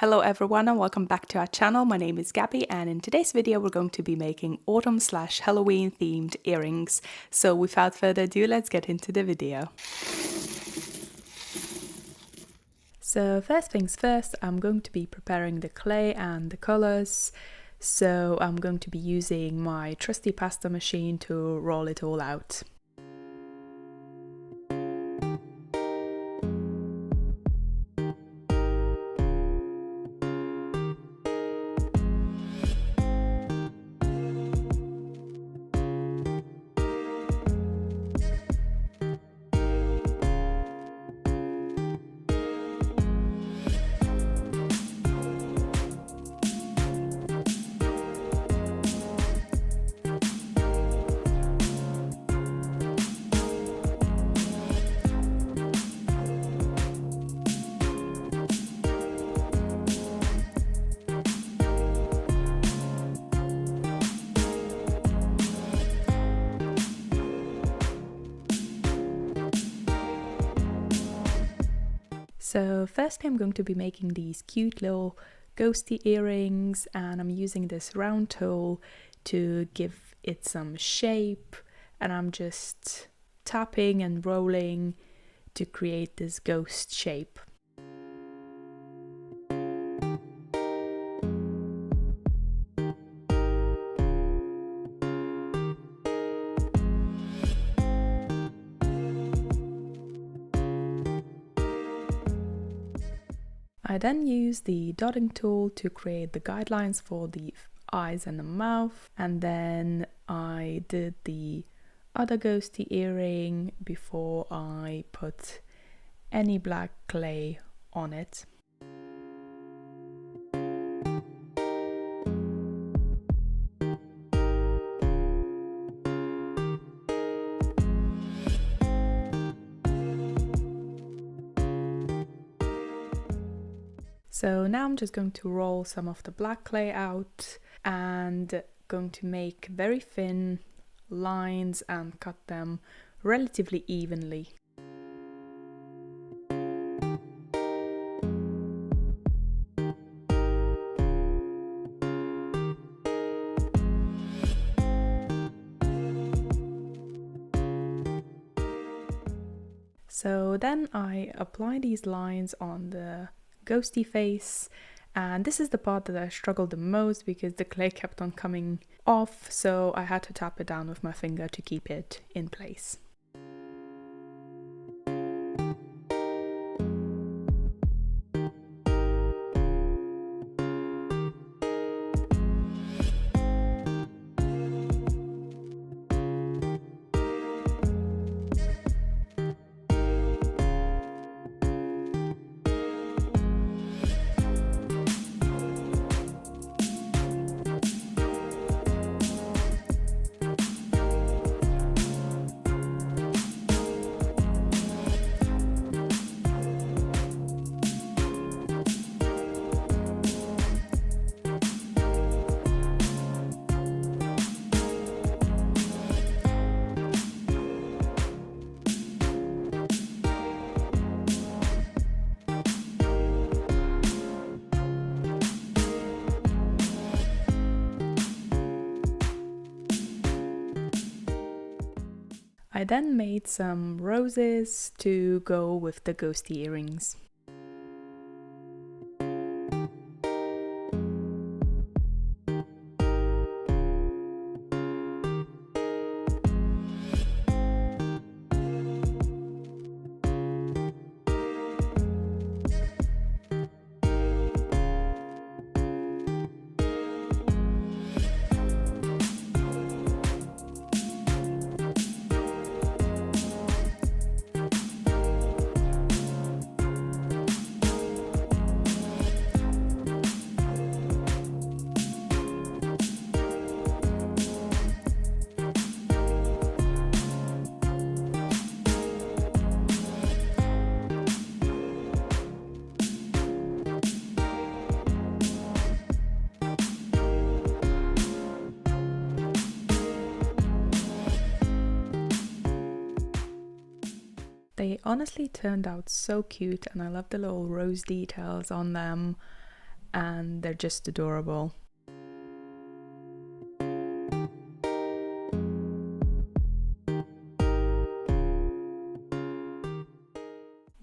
Hello everyone and welcome back to our channel. My name is Gabby and in today's video we're going to be making autumn/Halloween themed earrings. So without further ado, let's get into the video. So first things first, I'm going to be preparing the clay and the colors. So I'm going to be using my trusty pasta machine to roll it all out. So first I'm going to be making these cute little ghosty earrings, and I'm using this round tool to give it some shape, and I'm just tapping and rolling to create this ghost shape. I then used the dotting tool to create the guidelines for the eyes and the mouth, and then I did the other ghosty earring before I put any black clay on it. So now I'm just going to roll some of the black clay out and going to make very thin lines and cut them relatively evenly. So then I apply these lines on the ghosty face, and this is the part that I struggled the most because the clay kept on coming off, so I had to tap it down with my finger to keep it in place. I then made some roses to go with the ghosty earrings. They honestly turned out so cute, and I love the little rose details on them. and they're just adorable.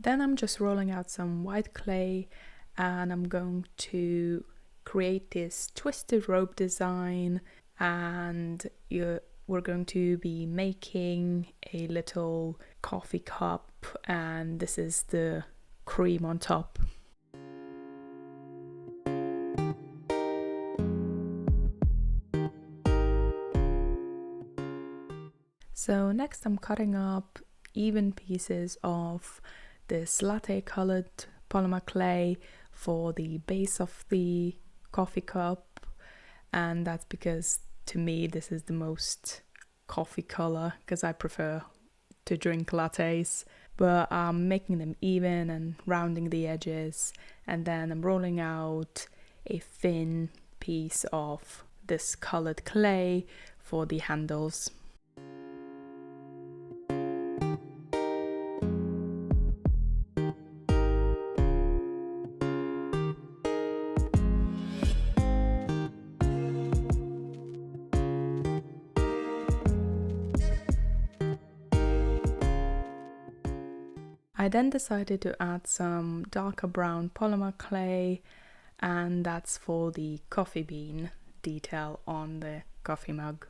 Then I'm just rolling out some white clay, and I'm going to create this twisted rope design, and we're going to be making a little coffee cup, and this is the cream on top. So next I'm cutting up even pieces of this latte colored polymer clay for the base of the coffee cup, and that's because to me this is the most coffee color because I prefer to drink lattes. But I'm making them even and rounding the edges, and then I'm rolling out a thin piece of this colored clay for the handles. I then decided to add some darker brown polymer clay, and that's for the coffee bean detail on the coffee mug.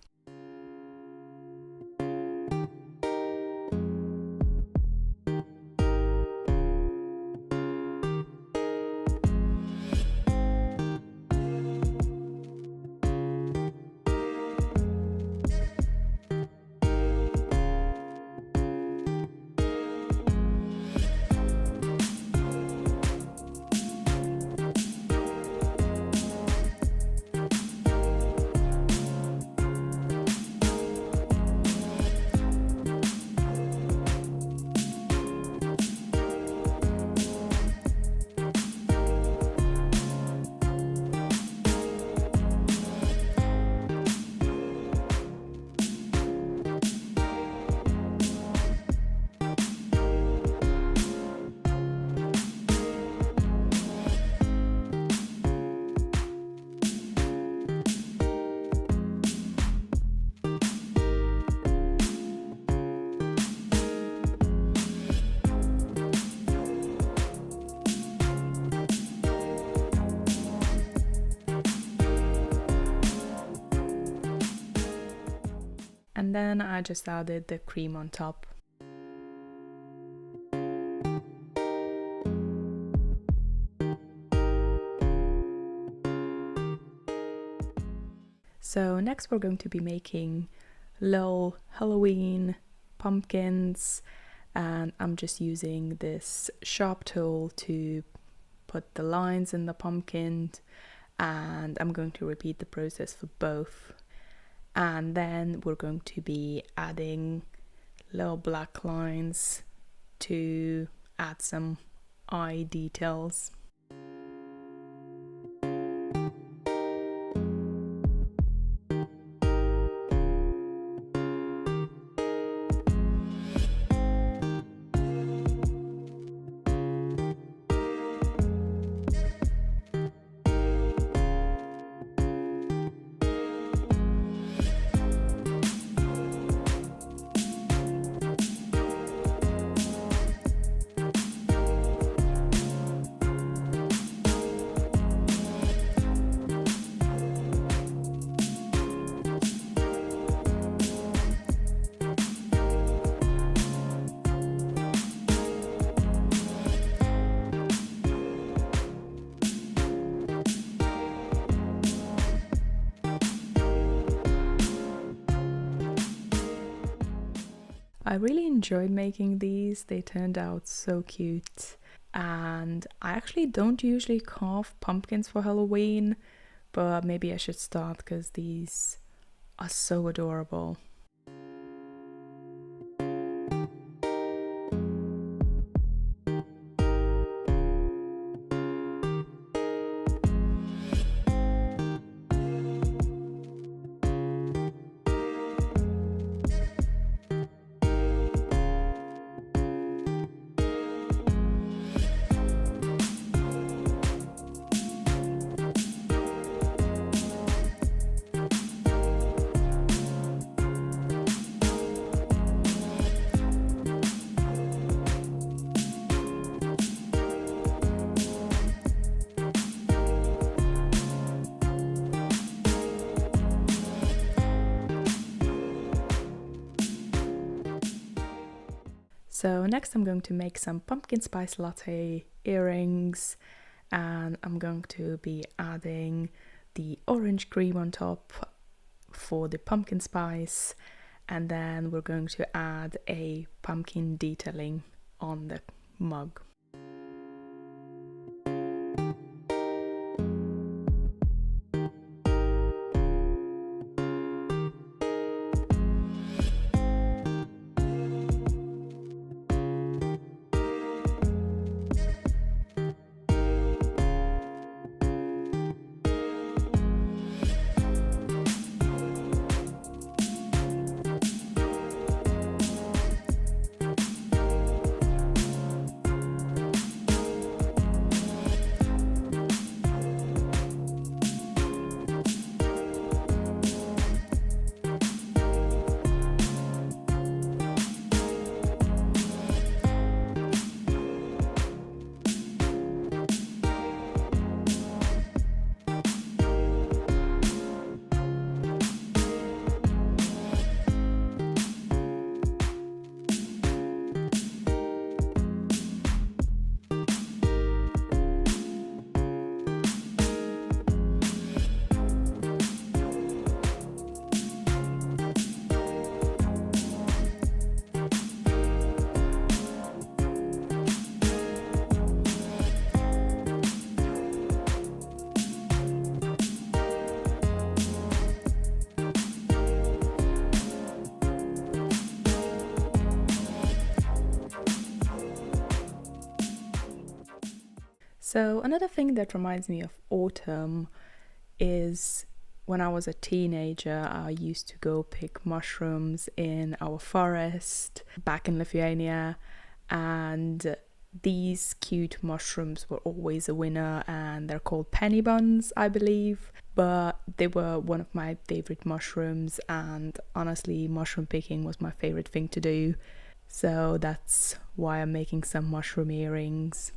And then I just added the cream on top. So next we're going to be making little Halloween pumpkins, and I'm just using this sharp tool to put the lines in the pumpkin, and I'm going to repeat the process for both. And then we're going to be adding little black lines to add some eye details. I really enjoyed making these, they turned out so cute. And I actually don't usually carve pumpkins for Halloween, but maybe I should start because these are so adorable. So next I'm going to make some pumpkin spice latte earrings, and I'm going to be adding the orange cream on top for the pumpkin spice, and then we're going to add a pumpkin detailing on the mug. So another thing that reminds me of autumn is when I was a teenager, I used to go pick mushrooms in our forest back in Lithuania, and these cute mushrooms were always a winner, and they're called penny buns, I believe, but they were one of my favorite mushrooms, and honestly, mushroom picking was my favorite thing to do. So that's why I'm making some mushroom earrings.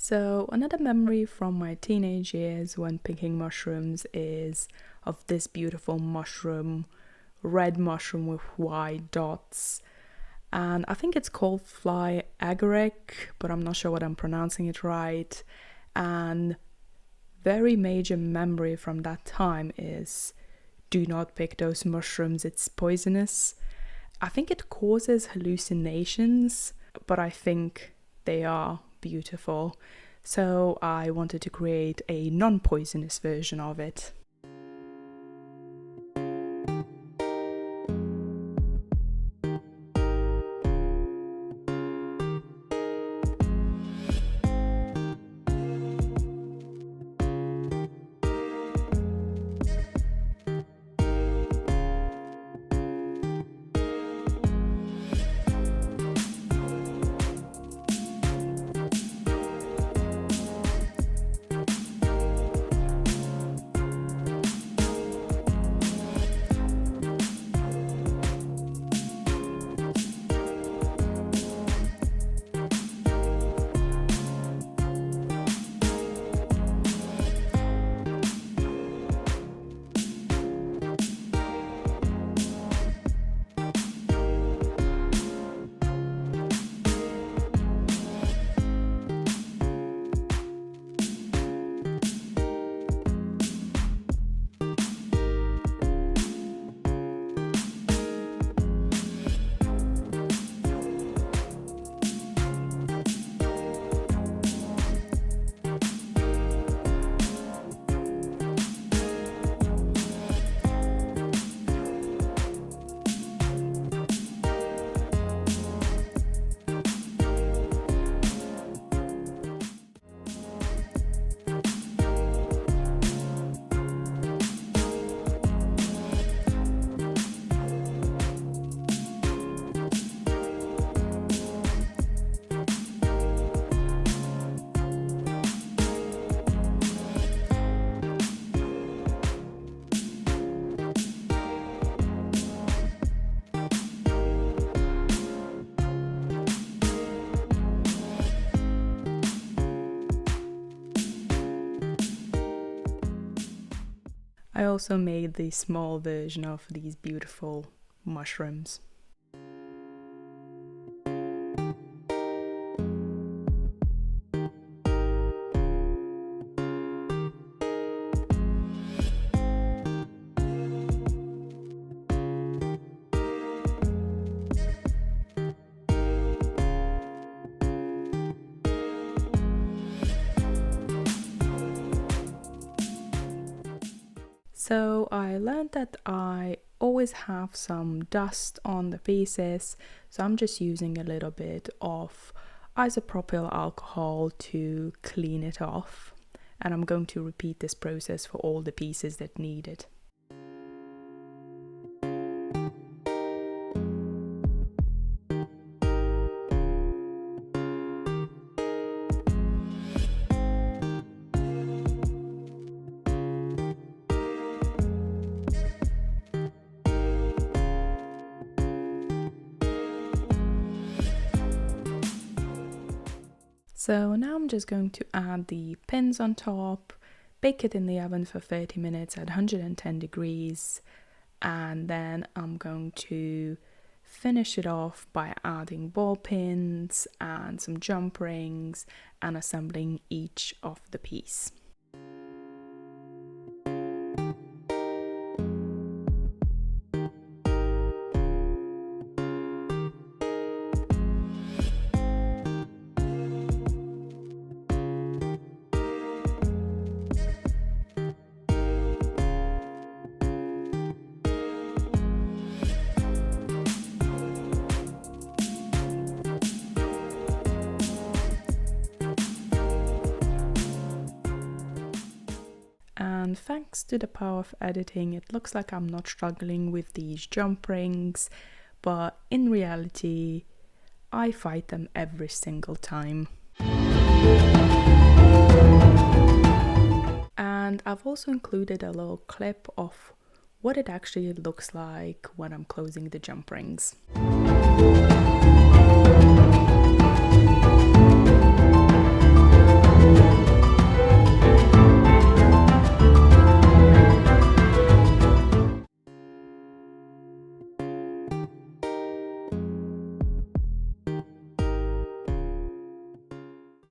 So another memory from my teenage years when picking mushrooms is of this beautiful mushroom, red mushroom with white dots. And I think it's called fly agaric, but I'm not sure what I'm pronouncing it right. And very major memory from that time is do not pick those mushrooms, it's poisonous. I think it causes hallucinations, but I think they are beautiful. So I wanted to create a non-poisonous version of it. I also made the small version of these beautiful mushrooms. So I learned that I always have some dust on the pieces, so I'm just using a little bit of isopropyl alcohol to clean it off, and I'm going to repeat this process for all the pieces that need it. So now I'm just going to add the pins on top, bake it in the oven for 30 minutes at 110 degrees, and then I'm going to finish it off by adding ball pins and some jump rings and assembling each of the piece. And thanks to the power of editing, it looks like I'm not struggling with these jump rings, but in reality, I fight them every single time. And I've also included a little clip of what it actually looks like when I'm closing the jump rings.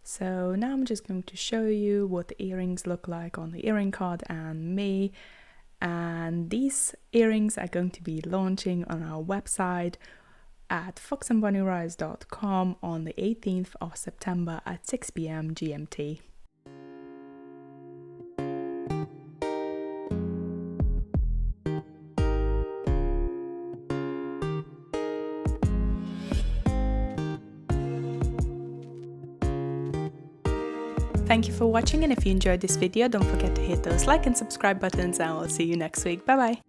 So now I'm just going to show you what the earrings look like on the earring card and me. And these earrings are going to be launching on our website at foxandbunnyrise.com on the 18th of September at 6 p.m. GMT. Thank you for watching, and if you enjoyed this video, don't forget to hit those like and subscribe buttons, and I'll see you next week. Bye bye!